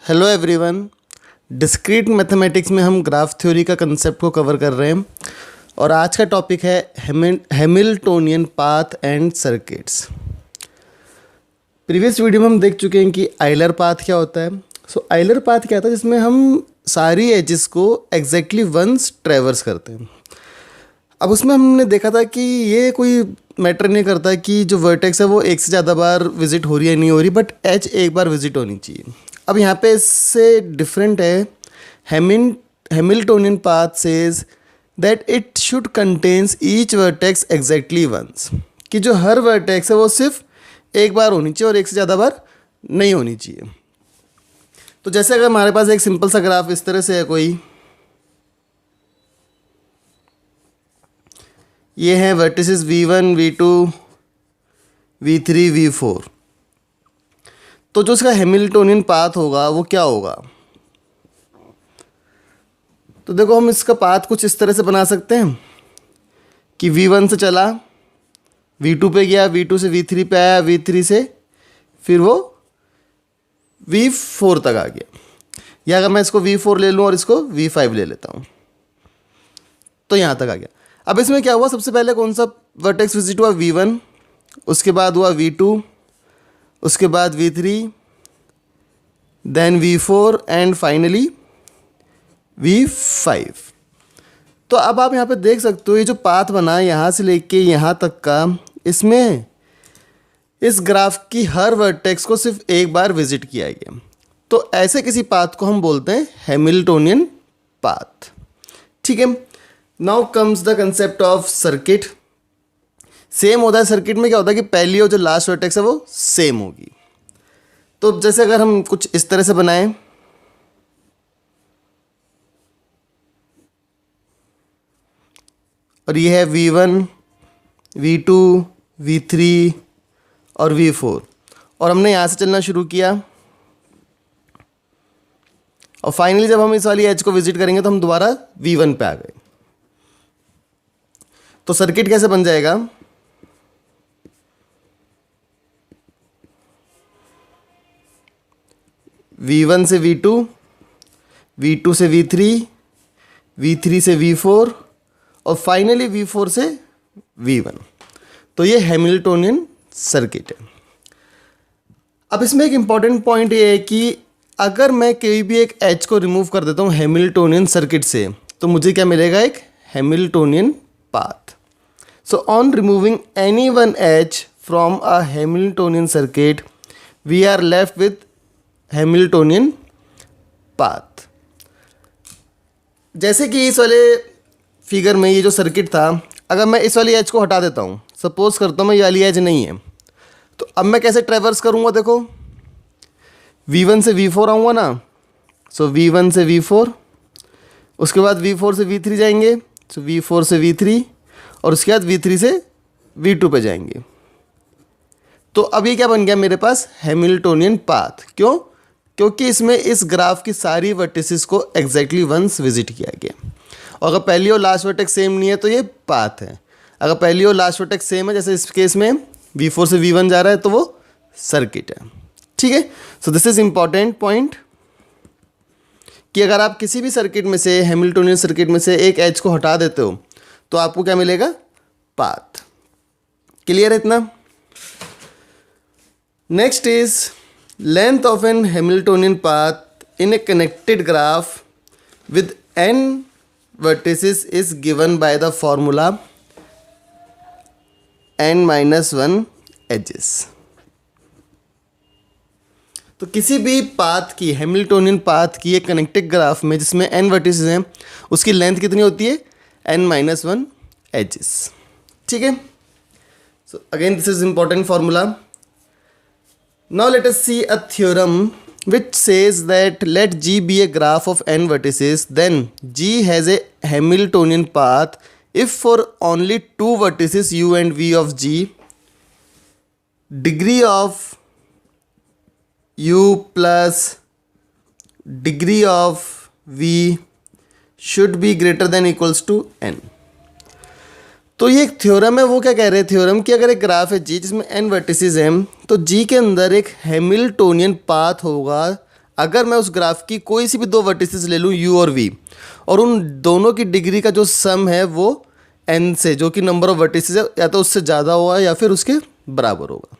Hello everyone. Discrete mathematics में हम graph theory का कंसेप्ट को कवर कर रहे हैं और आज का टॉपिक है Hamiltonian path and circuits. Previous video में हम देख चुके हैं कि आइलर पाथ क्या होता है। आइलर पाथ क्या था, जिसमें हम सारी एजेस को एग्जैक्टली वंस ट्रेवर्स करते हैं। अब उसमें हमने देखा था कि ये कोई मैटर नहीं करता कि जो वर्टेक्स है वो एक से ज़्यादा बार विजिट हो रही है नहीं हो रही, बट एज एक बार विजिट होनी चाहिए। अब यहाँ पे इससे डिफरेंट है। Hamiltonian path says that it should contains each vertex exactly once, कि जो हर वर्टेक्स है वो सिर्फ एक बार होनी चाहिए और एक से ज़्यादा बार नहीं होनी चाहिए। तो जैसे अगर हमारे पास एक सिंपल सा ग्राफ इस तरह से है कोई, ये है vertices V1, V2, V3, V4। तो जो इसका हैमिल्टोनियन पाथ होगा वो क्या होगा? तो देखो, हम इसका पाथ कुछ इस तरह से बना सकते हैं कि V1 से चला, V2 पे गया, V2 से V3 पे आया, V3 से फिर वो V4 तक आ गया। या अगर मैं इसको V4 ले लूँ और इसको V5 ले लेता हूँ तो यहाँ तक आ गया। अब इसमें क्या हुआ, सबसे पहले कौन सा वर्टेक्स विजिट हुआ? V1, उसके बाद हुआ V2, उसके बाद V3, then V4 and finally V5। तो अब आप यहाँ पे देख सकते हो ये जो पाथ बना है यहाँ से लेके यहाँ तक का, इसमें इस ग्राफ की हर वर्टेक्स को सिर्फ एक बार विजिट किया गया। तो ऐसे किसी पाथ को हम बोलते हैं हैमिल्टोनियन पाथ। ठीक है। Now comes the concept of circuit. Same होता है सर्किट में, क्या होता है कि पहली और जो लास्ट वर्टेक्स है वो सेम होगी। तो जैसे अगर हम कुछ इस तरह से बनाएं, और ये है V1, V2, V3 और V4, और हमने यहाँ से चलना शुरू किया और फाइनली जब हम इस वाली एज को विजिट करेंगे तो हम दोबारा V1 पे आ गए। तो सर्किट कैसे बन जाएगा? V1 से V2, V2 से V3, V3 से V4 और फाइनली V4 से V1। तो ये हैमिल्टोनियन सर्किट है। अब इसमें एक इम्पॉर्टेंट पॉइंट ये है कि अगर मैं कोई भी एक एज को रिमूव कर देता हूँ हैमिल्टोनियन सर्किट से, तो मुझे क्या मिलेगा? एक Hamiltonian path. So on removing any one edge from a Hamiltonian circuit we are left with Hamiltonian path. जैसे कि इस वाले फिगर में ये जो सर्किट था, अगर मैं इस वाली एज को हटा देता हूँ, सपोज करता हूँ मैं ये वाली एज नहीं है, तो अब मैं कैसे ट्रेवर्स करूँगा? देखो, V1 से V4 आऊँगा ना, सो V1 से V4, उसके बाद V4 से V3 जाएंगे, सो V4 से V3 और उसके बाद V3 से V2 पे जाएंगे। तो अब ये क्या बन गया मेरे पास? Hamiltonian path. क्यों? क्योंकि इसमें इस ग्राफ की सारी वर्टिसेस को एग्जैक्टली वंस विजिट किया गया। और अगर पहली और लास्ट वर्टेक्स सेम नहीं है तो ये पाथ है। अगर पहली और लास्ट वर्टेक्स सेम है, जैसे इस केस में V4 से V1 जा रहा है, तो वो सर्किट है। ठीक है। So this is important point कि अगर आप किसी भी सर्किट में से, हैमिल्टोनियन सर्किट में से एक एज को हटा देते हो तो आपको क्या मिलेगा? पाथ। क्लियर है इतना? Next is length of an Hamiltonian path in a connected graph with n vertices is given by the formula n-1 edges। तो किसी भी पाथ की, हैमिल्टोनियन पाथ की एक कनेक्टेड ग्राफ में जिसमें n वर्टिसेस हैं, उसकी लेंथ कितनी होती है? n-1 edges। ठीक है। So again this is important formula. Now let us see a theorem which says that let G be a graph of n vertices, then G has a Hamiltonian path if for only two vertices u and v of G, degree of u plus degree of v should be greater than equals to n। तो ये एक theorem है। वो क्या कह रहे हैं theorem कि अगर एक ग्राफ है जी जिसमें n वर्टिसेस हैं, तो जी के अंदर एक हैमिल्टोनियन पाथ होगा अगर मैं उस ग्राफ की कोई सी भी दो वर्टिसेस ले लूँ u और v, और उन दोनों की डिग्री का जो सम है वो n से, जो कि नंबर ऑफ वर्टिसेस है, या तो उससे ज़्यादा होगा या फिर उसके बराबर होगा,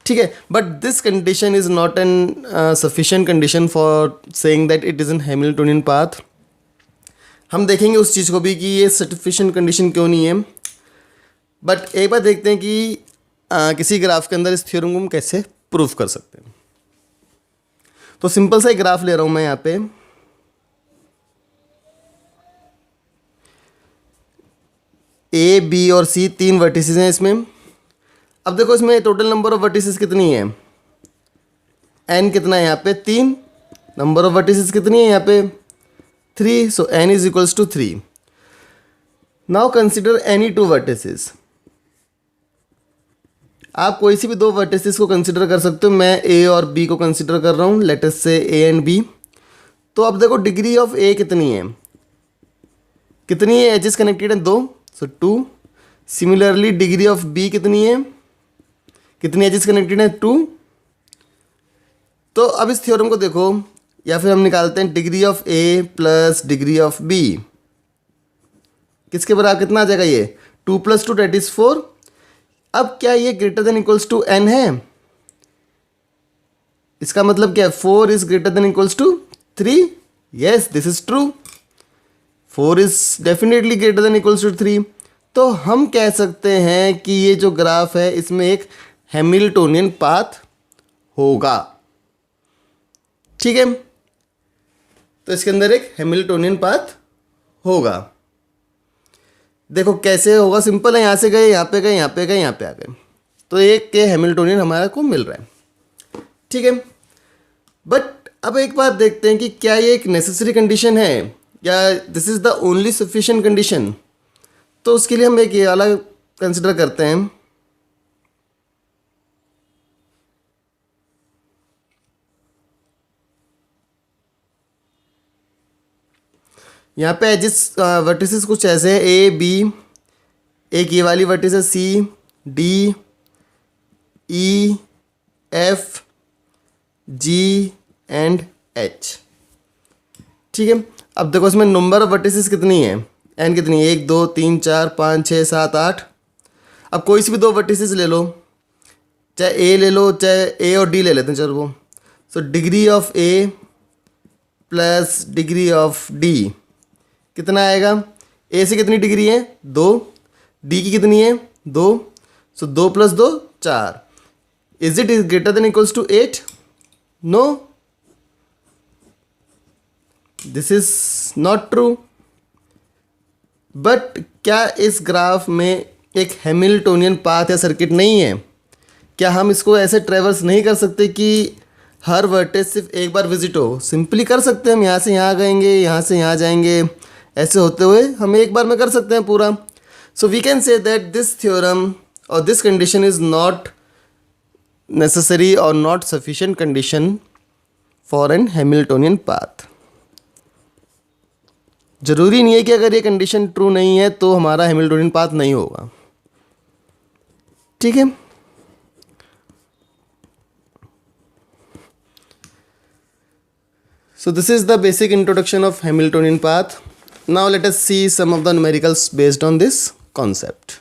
ठीक है। But this condition is not an sufficient condition for saying that it is an Hamiltonian path. हम देखेंगे उस चीज़ को भी कि ये सफिशिएंट कंडीशन क्यों नहीं है। बट एक बार देखते हैं कि किसी ग्राफ के अंदर इस थ्योरम को हम कैसे प्रूफ कर सकते हैं। तो सिंपल सा एक ग्राफ ले रहा हूं मैं यहाँ पे। ए, बी और सी तीन वर्टिसेस हैं इसमें। अब देखो इसमें टोटल नंबर ऑफ वर्टिसेस कितनी है, एन कितना है यहाँ पे, 3। नंबर ऑफ वर्टिसेस कितनी है यहाँ पे, 3। So n is equals to 3। Now consider any two vertices. आप कोई सी भी दो वर्टिसेस को कंसिडर कर सकते हो। मैं ए और बी को कंसिडर कर रहा हूँ, लेट अस से ए एंड बी। तो अब देखो डिग्री ऑफ ए कितनी है, कितनी है, एजेस कनेक्टेड है 2, so 2। Similarly degree of B कितनी है, कितनी एजेस कनेक्टेड है, 2। तो अब इस थ्योरम को देखो, या फिर हम निकालते हैं degree of A plus degree of B किसके बराबर, कितना आ जाएगा ये, 2 + 2 दैट इज 4। अब क्या ये greater than equals to n है, इसका मतलब क्या है, 4 is greater than equals to 3। Yes, this is true, 4 is definitely greater than equals to 3। तो हम कह सकते हैं कि ये जो ग्राफ है इसमें एक हैमिल्टोनियन पाथ होगा, ठीक है। तो इसके अंदर एक हैमिल्टोनियन पाथ होगा। देखो कैसे होगा, सिंपल है, यहाँ से गए, यहाँ पे गए, यहाँ पे गए, यहाँ पे आ गए, तो एक के हैमिल्टोनियन हमारा को मिल रहा है, ठीक है। बट अब एक बात देखते हैं कि क्या ये एक नेसेसरी कंडीशन है या this is the only sufficient condition. तो उसके लिए हम एक ये वाला कंसिडर करते हैं। यहाँ पे एजिस वर्टिसेस कुछ ऐसे हैं, ए बी, एक ये वाली वर्टिस है C, D, E, F, G and H, ठीक है। अब देखो इसमें नंबर ऑफ वर्टिसेस कितनी है, एन कितनी है, 1 2 3 4 5 6 7 8। अब कोई सी भी दो वर्टिसेस ले लो, चाहे ए ले लो, चाहे ए और डी ले लेते हैं, चलो। So degree of A plus degree of D कितना आएगा, ए से कितनी डिग्री है, 2, डी की कितनी है, 2, so 2 + 2 4। Is it is greater than equals to 8, no, this is not true. But क्या इस ग्राफ में एक हैमिल्टोनियन पाथ या सर्किट नहीं है, क्या हम इसको ऐसे ट्रेवर्स नहीं कर सकते कि हर वर्टेज सिर्फ एक बार विजिट हो, सिंपली कर सकते हैं हम, यहाँ से यहाँ गएंगे, यहाँ से यहाँ जाएंगे, ऐसे होते हुए हम एक बार में कर सकते हैं पूरा। So we can say that this theorem और this condition is not necessary और not sufficient condition for an Hamiltonian path. जरूरी नहीं है कि अगर ये कंडीशन ट्रू नहीं है तो हमारा हैमिल्टोनियन पाथ नहीं होगा, ठीक है। So this is the basic introduction of Hamiltonian path. Now let us see some of the numericals based on this concept.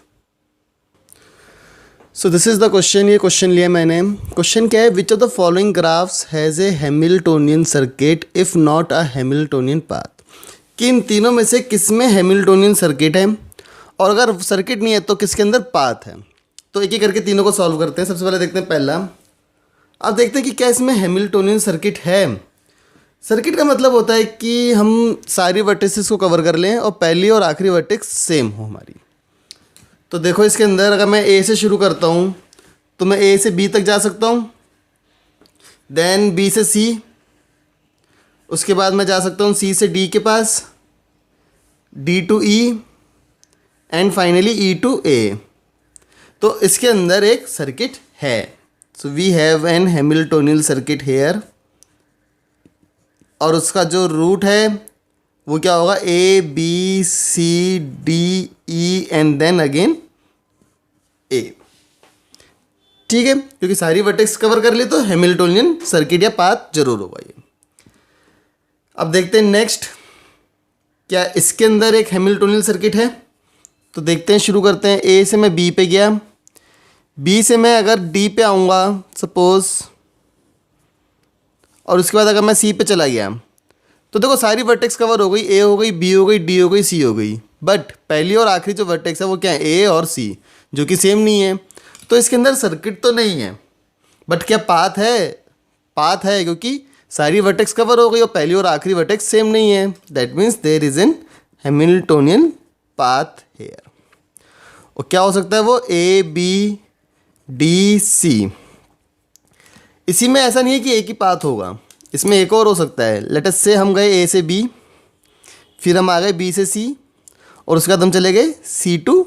So this is the question, ये क्वेश्चन लिया मैंने। क्वेश्चन क्या है, which of the following graphs has a Hamiltonian circuit if not a Hamiltonian path. कि इन तीनों में से किस में हैमिल्टोनियन सर्किट है, और अगर सर्किट नहीं है तो किसके अंदर पाथ है। तो एक एक करके तीनों को सॉल्व करते हैं। सबसे पहले देखते हैं पहला। अब देखते हैं कि क्या इसमें हैमिल्टोनियन सर्किट है। सर्किट का मतलब होता है कि हम सारी वर्टिसेस को कवर कर लें और पहली और आखिरी वर्टेक्स सेम हो हमारी। तो देखो इसके अंदर अगर मैं ए से शुरू करता हूँ तो मैं ए से बी तक जा सकता हूँ, देन बी से सी, उसके बाद मैं जा सकता हूँ सी से डी के पास, D to E and finally E to A. तो इसके अंदर एक सर्किट है। So we have an Hamiltonian circuit here, और उसका जो रूट है वो क्या होगा, A B C D E and then again A, ठीक है। क्योंकि सारी वर्टेक्स कवर कर ली तो हैमिल्टोनियन सर्किट या पाथ जरूर होगा ये। अब देखते हैं नेक्स्ट, क्या इसके अंदर एक हैमिल्टोनियन सर्किट है? तो देखते हैं, शुरू करते हैं। ए से मैं बी पे गया, बी से मैं अगर डी पे आऊँगा सपोज़, और उसके बाद अगर मैं सी पे चला गया, तो देखो सारी वर्टेक्स कवर हो गई, ए हो गई, बी हो गई, डी हो गई, सी हो गई। बट पहली और आखिरी जो वर्टेक्स है वो क्या है? ए और सी, जो कि सेम नहीं है। तो इसके अंदर सर्किट तो नहीं है, बट क्या पाथ है? पाथ है, क्योंकि सारी वर्टेक्स कवर हो गई और पहली और आखिरी वर्टेक्स सेम नहीं है। That means there is an Hamiltonian path here. और क्या हो सकता है वो? A B D C. इसी में ऐसा नहीं है कि एक ही पाथ होगा, इसमें एक और हो सकता है। लेट अस से हम गए ए से बी, फिर हम आ गए बी से सी, और उसके बाद हम चले गए सी टू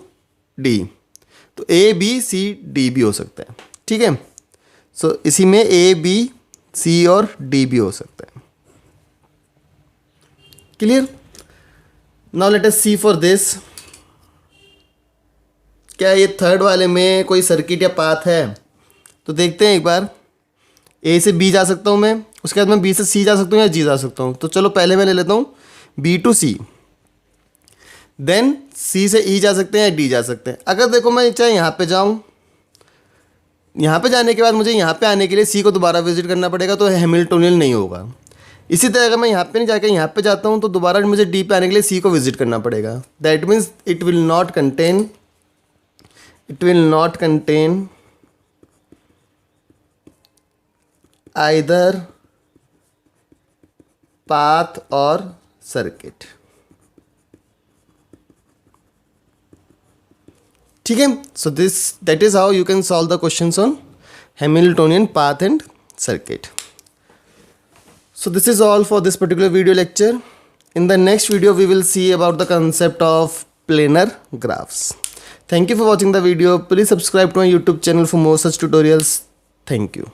डी। तो ए बी सी डी भी हो सकता है, ठीक है। सो इसी में ए बी सी और डी भी हो सकता है। Clear? Now let us see for this. क्या ये थर्ड वाले में कोई सर्किट या पाथ है? तो देखते हैं एक बार। ए से बी जा सकता हूँ मैं, उसके बाद मैं बी से सी जा सकता हूँ या जी जा सकता हूँ। तो चलो पहले मैं ले लेता हूँ बी टू सी, देन सी से ई जा सकते हैं या डी जा सकते हैं। अगर देखो मैं चाहे यहाँ पे जाऊँ, यहाँ पे जाने के बाद मुझे यहाँ पे आने के लिए सी को दोबारा विजिट करना पड़ेगा, तो हैमिल्टोनियन नहीं होगा। इसी तरह अगर मैं यहाँ पे नहीं जाकर यहाँ पे जाता हूँ, तो दोबारा मुझे डी पे आने के लिए सी को विजिट करना पड़ेगा। That means it will not contain either path और सर्किट। ठीक है। So that is how you can solve the questions on Hamiltonian path and circuit. So this is all for this particular video lecture. In the next video we will see about the concept of planar graphs. Thank you for watching the video. Please subscribe to my YouTube channel for more such tutorials. Thank you.